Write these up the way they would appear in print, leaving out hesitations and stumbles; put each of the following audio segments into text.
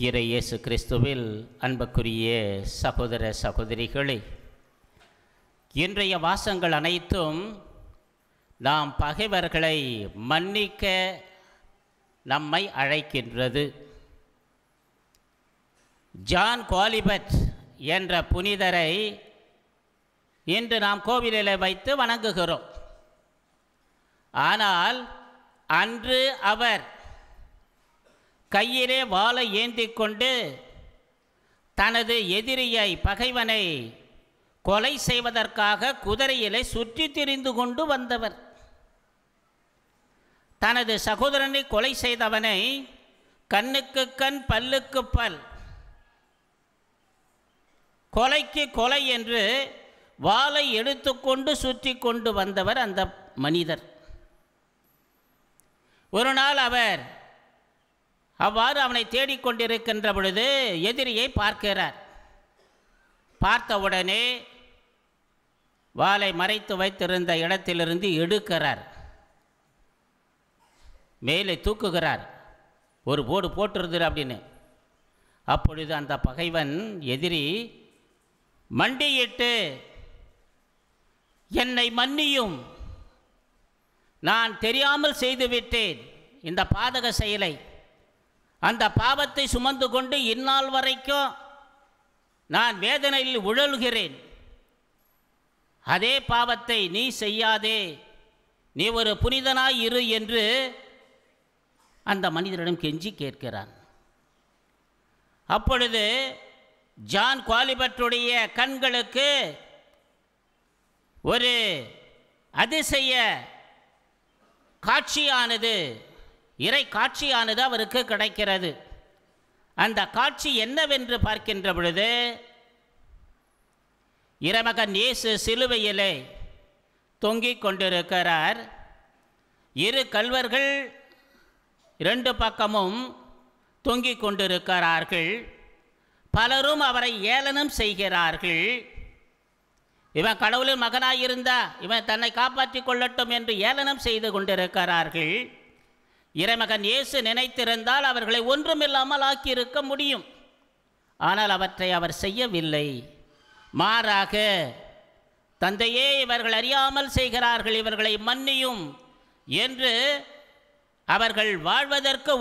இறை இயேசு கிறிஸ்துவில் அன்புக்குரிய சகோதர சகோதரிகளே, இன்றைய வாசங்கள் அனைத்தும் நாம் பகைவர்களை மன்னிக்க நம்மை அழைக்கின்றது. ஜான் குவாலிபட் என்ற புனிதரை இன்று நாம் கோவிலில் வைத்து வணங்குகிறோம். ஆனால் அன்று அவர் கையிலே வாளை ஏந்தி கொண்டு தனது எதிரியை பகைவனை கொலை செய்வதற்காக குதிரையிலே சுற்றி திரிந்து கொண்டு வந்தவர். தனது சகோதரனை கொலை செய்தவனை கண்ணுக்கு கண் பல்லுக்கு பல், கொலைக்கு கொலை என்று வாளை எடுத்துக்கொண்டு சுற்றி கொண்டு வந்தவர் அந்த மனிதர். ஒரு நாள் அவர் அவ்வாறு அவனை தேடிக்கொண்டிருக்கின்ற பொழுது எதிரியை பார்க்கிறார். பார்த்தவுடனே வாளை மறைத்து வைத்திருந்த இடத்திலிருந்து எடுக்கிறார், மேலே தூக்குகிறார். ஒரு போடு போட்டுருது அப்படின்னு. அப்பொழுது அந்த பகைவன் எதிரி மண்டியிட்டு, என்னை மன்னியும், நான் தெரியாமல் செய்துவிட்டேன் இந்த பாதக செயலை, அந்த பாவத்தை சுமந்து கொண்டு இந்நாள் வரைக்கும் நான் வேதனையில் உழல்கிறேன், அதே பாவத்தை நீ செய்யாதே, நீ ஒரு புனிதனாய் இரு என்று அந்த மனிதரிடம் கெஞ்சி கேட்கிறான். அப்பொழுது ஜான் குவாலிபட்டுடைய கண்களுக்கு ஒரு அதிசய காட்சியானது, இறை காட்சியானது அவருக்கு கிடைக்கிறது. அந்த காட்சி என்னவென்று பார்க்கின்ற பொழுது, இறைமகன் இயேசு சிலுவையிலே தொங்கிக் கொண்டிருக்கிறார். இரு கள்வர்கள் இரண்டு பக்கமும் தொங்கிக் கொண்டிருக்கிறார்கள். பலரும் அவரை ஏளனம் செய்கிறார்கள். இவன் கடவுளின் மகனாயிருந்தா இவன் தன்னை காப்பாற்றி கொள்ளட்டும் என்று ஏளனம் செய்து கொண்டிருக்கிறார்கள். இறைமகன் இயேசு நினைத்திருந்தால் அவர்களை ஒன்றுமில்லாமல் ஆக்கியிருக்க முடியும். ஆனால் அவற்றை அவர் செய்யவில்லை. மாறாக, தந்தையே, இவர்கள் அறியாமல் செய்கிறார்கள், இவர்களை மன்னியும் என்று அவர்கள் வாழ்வதற்கு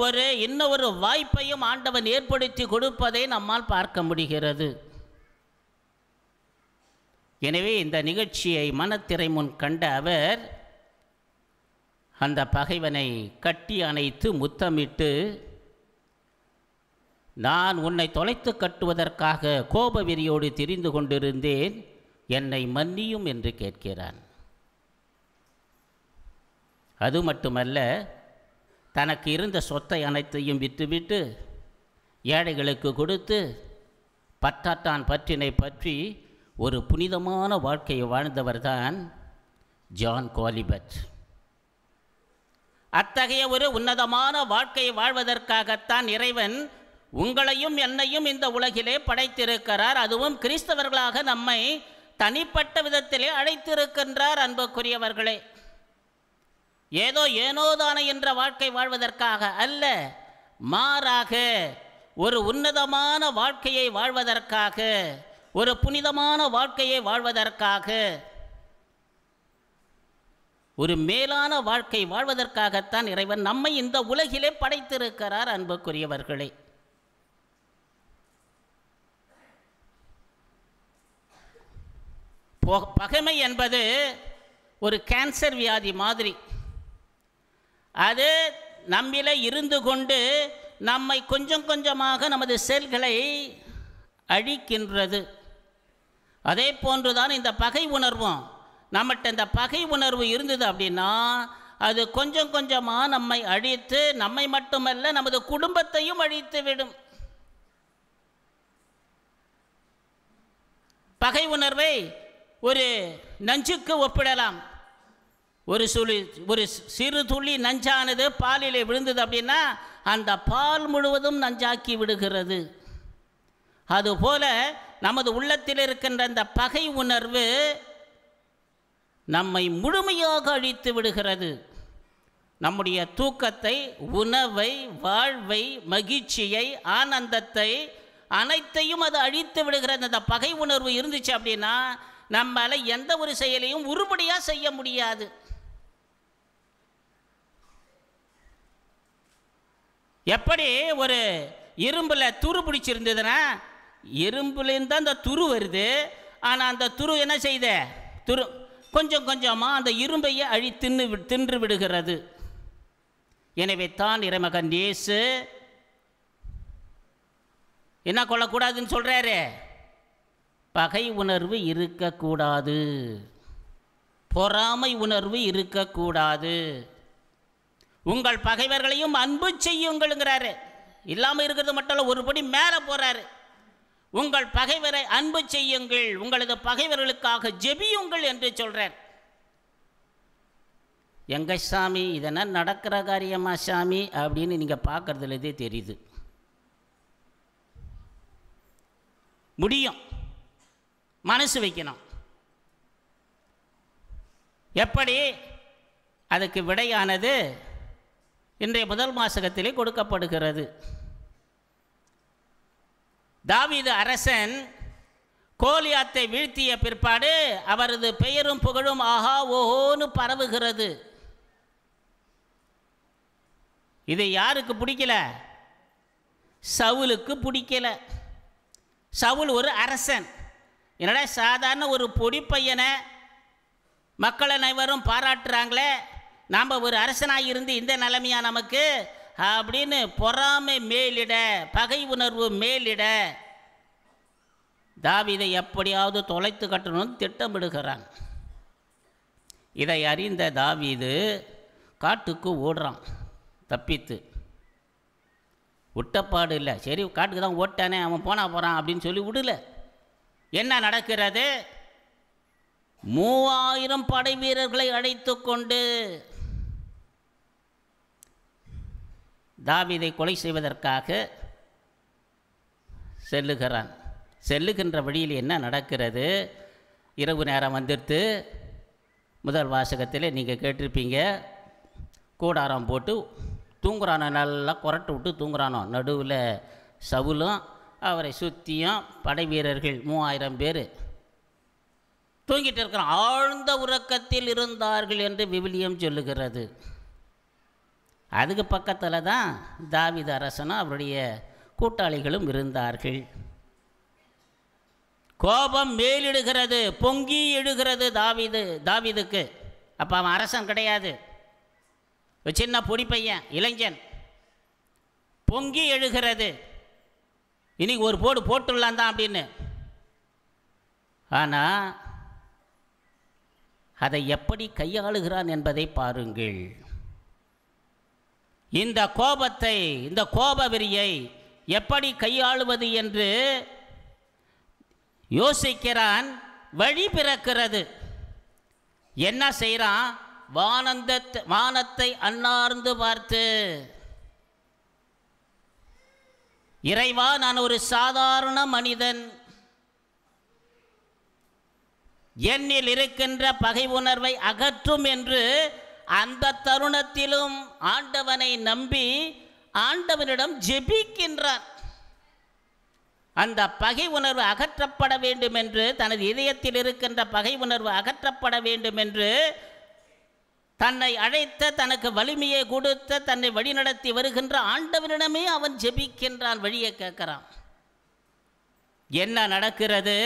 இன்னொரு வாய்ப்பையும் ஆண்டவன் ஏற்படுத்தி கொடுப்பதை நம்மால் பார்க்க முடிகிறது. எனவே இந்த நிகழ்ச்சியை மனத்திரை முன் கண்ட அவர் அந்த பகைவனை கட்டி அணைத்து முத்தமிட்டு, நான் உன்னை தொலைத்து கட்டுவதற்காக கோப வெறியோடு திரிந்து கொண்டிருந்தேன், என்னை மன்னியும் என்று கேட்கிறான். அது மட்டுமல்ல, தனக்கு இருந்த சொத்தை அனைத்தையும் விற்றுவிட்டு ஏழைகளுக்கு கொடுத்து பற்றாட்டான் பற்றினை பற்றி ஒரு புனிதமான வாழ்க்கையை வாழ்ந்தவர்தான் ஜான் குவாலிபட். அத்தகைய ஒரு உன்னதமான வாழ்க்கையை வாழ்வதற்காகத்தான் இறைவன் உங்களையும் என்னையும் இந்த உலகிலே படைத்திருக்கிறார். அதுவும் கிறிஸ்தவர்களாக நம்மை தனிப்பட்ட விதத்திலே அழைத்திருக்கின்றார். அன்புக்குரியவர்களே, ஏனோதான என்ற வாழ்க்கை வாழ்வதற்காக அல்ல, மாறாக ஒரு உன்னதமான வாழ்க்கையை வாழ்வதற்காக, ஒரு புனிதமான வாழ்க்கையை வாழ்வதற்காக, ஒரு மேலான வாழ்க்கை வாழ்வதற்காகத்தான் இறைவன் நம்மை இந்த உலகிலே படைத்திருக்கிறார். அன்புக்குரியவர்களே, பகைமை என்பது ஒரு கேன்சர் வியாதி மாதிரி. அது நம்மிலே இருந்து கொண்டு நம்மை கொஞ்சம் கொஞ்சமாக நமது செல்களை அழிக்கின்றது. அதே போன்றுதான் இந்த பகை உணர்வும். நம்மகிட்ட இந்த பகை உணர்வு இருந்தது அப்படின்னா அது கொஞ்சம் கொஞ்சமாக நம்மை அழித்து, நம்மை மட்டுமல்ல நமது குடும்பத்தையும் அழித்து விடும். பகை உணர்வை ஒரு நஞ்சுக்கு ஒப்பிடலாம். ஒரு சிறு துளி நஞ்சானது பாலிலே விழுந்தது அப்படின்னா அந்த பால் முழுவதும் நஞ்சாக்கி விடுகிறது. அதுபோல நமது உள்ளத்தில் இருக்கின்ற அந்த பகை உணர்வு நம்மை முழுமையாக அழித்து விடுகிறது. நம்முடைய தூக்கத்தை, உணவை, வாழ்வை, மகிழ்ச்சியை, ஆனந்தத்தை அனைத்தையும் அது அழித்து விடுகிறது. அந்த பகை உணர்வு இருந்துச்சு அப்படின்னா நம்மளால எந்த ஒரு செயலையும் உருப்படியாக செய்ய முடியாது. எப்படி ஒரு இரும்பில் துரு பிடிச்சிருந்ததுன்னா, இரும்புலேருந்து தான் அந்த துரு வருது, ஆனால் அந்த துரு என்ன செய்த துரு கொஞ்சம் கொஞ்சமாக அந்த இரும்பையை தின்று விடுகிறது. எனவே தான் இறைமகன் இயேசு என்ன கொள்ளக்கூடாதுன்னு சொல்கிறாரு? பகை உணர்வு இருக்கக்கூடாது, பொறாமை உணர்வு இருக்கக்கூடாது, உங்கள் பகைவர்களையும் அன்பு செய்யுங்கள்ங்கிறாரு. இல்லாமல் இருக்கிறது மட்டும் இல்லை, ஒருபடி மேலே போகிறாரு. உங்கள் பகைவரை அன்பு செய்யுங்கள், உங்களது பகைவர்களுக்காக ஜெபியுங்கள் என்று சொல்கிறார். எங்க சாமி இதெல்லாம் நடக்கிற காரியமா சாமி அப்படின்னு நீங்கள் பார்க்குறதுலதே தெரியுது. முடியும், மனசு வைக்கணும். எப்படி? அதுக்கு விடையானது இன்றைய முதல் வாசகத்திலே கொடுக்கப்படுகிறது. தாவீது அரசன் கோலியாத்தை வீழ்த்திய பிற்பாடு அவரது பெயரும் புகழும் ஆஹா ஓஹோன்னு பரவுகிறது. இது யாருக்கு பிடிக்கல? சவுலுக்கு பிடிக்கல. சவுல் ஒரு அரசன். என்னடா சாதாரண ஒரு பொடி பையனை மக்கள் அனைவரும் பாராட்டுறாங்களே, நாம் ஒரு அரசனாக இருந்து இந்த நிலைமையா நமக்கு அப்படின்னு பொறாமை மேலிட, பகை உணர்வு மேலிட தாவீதை எப்படியாவது தொலைத்து கட்டணும்னு திட்டமிடுகிறான். இதை அறிந்த தாவீது காட்டுக்கு ஓடுறான் தப்பித்து. விட்டப்பாடு இல்லை, சரி காட்டுக்கு தான் ஓட்டானே, அவன் போனா போகிறான் அப்படின்னு சொல்லி விடல. என்ன நடக்கிறது? 3000 படை வீரர்களை அழைத்து கொண்டு தாவீதை கொலை செய்வதற்காக செல்லுகிறான். செல்லுகின்ற வழியில் என்ன நடக்கிறது? இரவு நேரம் வந்துடுத்து. முதல் வாசகத்தில் நீங்கள் கேட்டிருப்பீங்க, கூடாரம் போட்டு தூங்குறானோ, நல்லா குரட்டு விட்டு தூங்குறானோ. நடுவில் சவுலும் அவரை சுற்றியும் படை வீரர்கள் 3000 பேர் தூங்கிட்டு இருக்கிறான். ஆழ்ந்த உறக்கத்தில் இருந்தார்கள் என்று விவிலியம் சொல்லுகிறது. அதுக்கு பக்கத்தில் தான் தாவீது அரசனும் அவருடைய கூட்டாளிகளும் இருந்தார்கள். கோபம் மேலிடுகிறது, பொங்கி எழுகிறது தாவீதுக்கு. அப்போ அவன் அரசன் கிடையாது, சின்ன பொடி பையன், இளைஞன். பொங்கி எழுகிறது, இன்னைக்கு ஒரு போடு போட்டுடலாம் தான் அப்படின்னு. ஆனால் அதை எப்படி கையாளுகிறான் என்பதை பாருங்கள். இந்த கோபத்தை, இந்த கோப வெறியை எப்படி கையாளுவது என்று யோசிக்கிறான். வழி பிறக்கிறது. என்ன செய்கிறான்? வானத்தை அண்ணார்ந்து பார்த்து, இறைவா, நான் ஒரு சாதாரண மனிதன், என்னில் இருக்கின்ற பகை உணர்வை அகற்றும் என்று அந்த தருணத்திலும் ஆண்டவனை நம்பி ஆண்டவனிடம் ஜெபிக்கின்றான். அந்த பகை உணர்வு அகற்றப்பட வேண்டும் என்று, தனது இதயத்தில் இருக்கின்ற பகை உணர்வு அகற்றப்பட வேண்டும் என்று தன்னை அழைத்த, தனக்கு வலிமையை கொடுத்த, தன்னை வழிநடத்தி வருகின்ற ஆண்டவனிடமே அவன் ஜெபிக்கின்றான், வழியை கேட்கிறான். என்ன நடக்கிறது?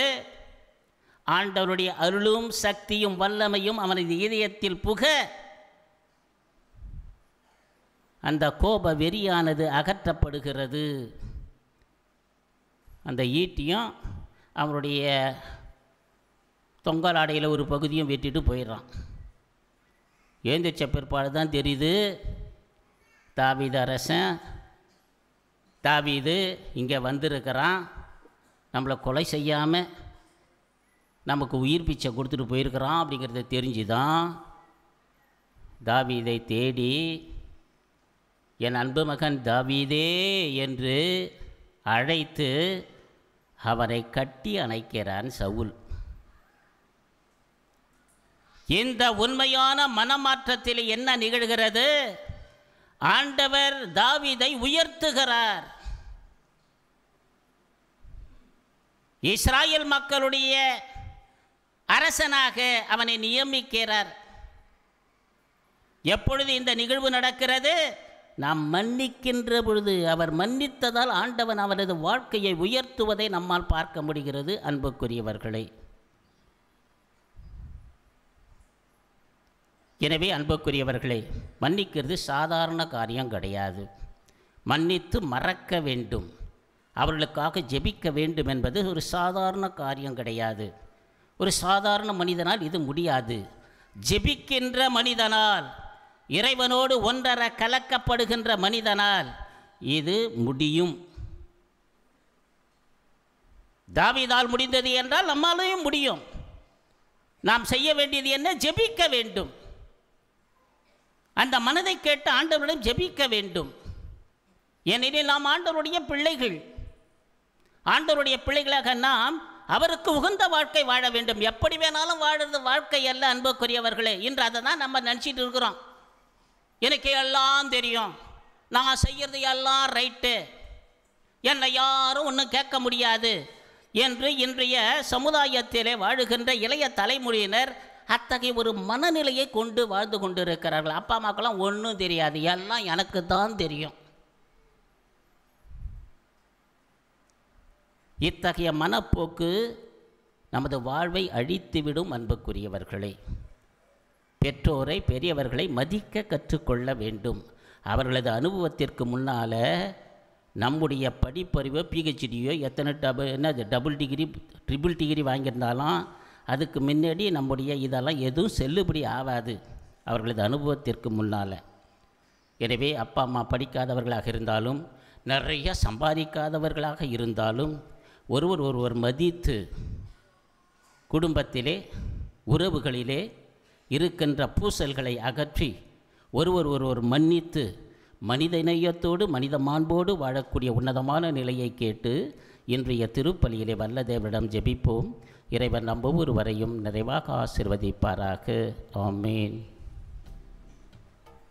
ஆண்டவருடைய அருளும் சக்தியும் வல்லமையும் அவனது இதயத்தில் புக அந்த கோப வெறியானது அகற்றப்படுகிறது. அந்த ஈட்டியும் அவனுடைய தொங்கலாடையில் ஒரு பகுதியும் வெட்டிட்டு போயிடுறான். எழுந்திரிச்ச பிற்பாடு தான் தெரியுது, தாவீது அரசன், தாவீது இங்கே வந்திருக்கிறான், நம்மளை கொலை செய்யாமல் நமக்கு உயிர் பிச்சை கொடுத்துட்டு போயிருக்கிறான் அப்படிங்கிறத தெரிஞ்சுதான் தாவீதை தேடி, என் அன்பு மகன் தாவீதே என்று அழைத்து அவரை கட்டி அணைக்கிறான் சவுல். இந்த உண்மையான மனமாற்றத்தில் என்ன நிகழ்கிறது? ஆண்டவர் தாவீதை உயர்த்துகிறார். இஸ்ராயேல் மக்களுடைய அரசனாக அவனை நியமிக்கிறார். எப்பொழுது இந்த நிகழ்வு நடக்கிறது? நாம் மன்னிக்கின்ற பொழுது. அவர் மன்னித்ததால் ஆண்டவன் அவரது வாழ்க்கையை உயர்த்துவதை நம்மால் பார்க்க முடிகிறது. அன்புக்குரியவர்களே, எனவே அன்புக்குரியவர்களே, மன்னிக்கிறது சாதாரண காரியம் கிடையாது. மன்னித்து மறக்க வேண்டும், அவர்களுக்காக ஜெபிக்க வேண்டும் என்பது ஒரு சாதாரண காரியம் கிடையாது. ஒரு சாதாரண மனிதனால் இது முடியாது. ஜெபிக்கின்ற மனிதனால், இறைவனோடு ஒன்றர கலக்கப்படுகின்ற மனிதனால் இது முடியும். தாவீதால் முடிந்தது என்றால் நம்மாலையும் முடியும். நாம் செய்ய வேண்டியது என்ன? ஜெபிக்க வேண்டும். அந்த மனதை கேட்டு ஆண்டவரிடம் ஜெபிக்க வேண்டும். ஏனெனில் நாம் ஆண்டவருடைய பிள்ளைகள். ஆண்டவருடைய பிள்ளைகளாக நாம் அவருக்கு உகந்த வாழ்க்கை வாழ வேண்டும். எப்படி வேணாலும் வாழறது வாழ்க்கை அல்ல அன்புக்குரியவர்களே. இன்று அதை தான் நம்ம நினச்சிட்டு இருக்கிறோம். எனக்கு எல்லாம் தெரியும், நான் செய்கிறது எல்லாம் ரைட்டு, என்னை யாரும் ஒன்றும் கேட்க முடியாது என்று இன்றைய சமுதாயத்திலே வாழுகின்ற இளைய தலைமுறையினர் அத்தகைய ஒரு மனநிலையை கொண்டு வாழ்ந்து கொண்டிருக்கிறார்கள். அப்பா அம்மாக்கெல்லாம் ஒன்றும் தெரியாது, எல்லாம் எனக்கு தான் தெரியும். இத்தகைய மனப்போக்கு நமது வாழ்வை அழித்துவிடும். அன்புக்குரியவர்களே, பெற்றோரை, பெரியவர்களை மதிக்க கற்றுக்கொள்ள வேண்டும். அவர்களது அனுபவத்திற்கு முன்னால் நம்முடைய படிப்பறிவோ பிஹெச்டியோ எத்தனை டபுள் டிகிரி ட்ரிபிள் டிகிரி வாங்கியிருந்தாலும் அதுக்கு முன்னாடி நம்முடைய இதெல்லாம் எதுவும் செல்லுபடி ஆகாது அவர்களது அனுபவத்திற்கு முன்னால். எனவே அப்பா அம்மா படிக்காதவர்களாக இருந்தாலும், நிறைய சம்பாதிக்காதவர்களாக இருந்தாலும், ஒருவர் மதித்து குடும்பத்திலே உறவுகளிலே இருக்கின்ற பூசல்களை அகற்றி ஒருவர் மன்னித்து மனித நேயத்தோடு மனித மாண்போடு வாழக்கூடிய உன்னதமான நிலையை கேட்டு இன்றைய திருப்பலியிலே வல்ல தேவனிடம் ஜெபிப்போம். இறைவன் நம் ஒவ்வொருவரையும் நிறைவாக ஆசீர்வதிப்பாராக. ஆமேன்.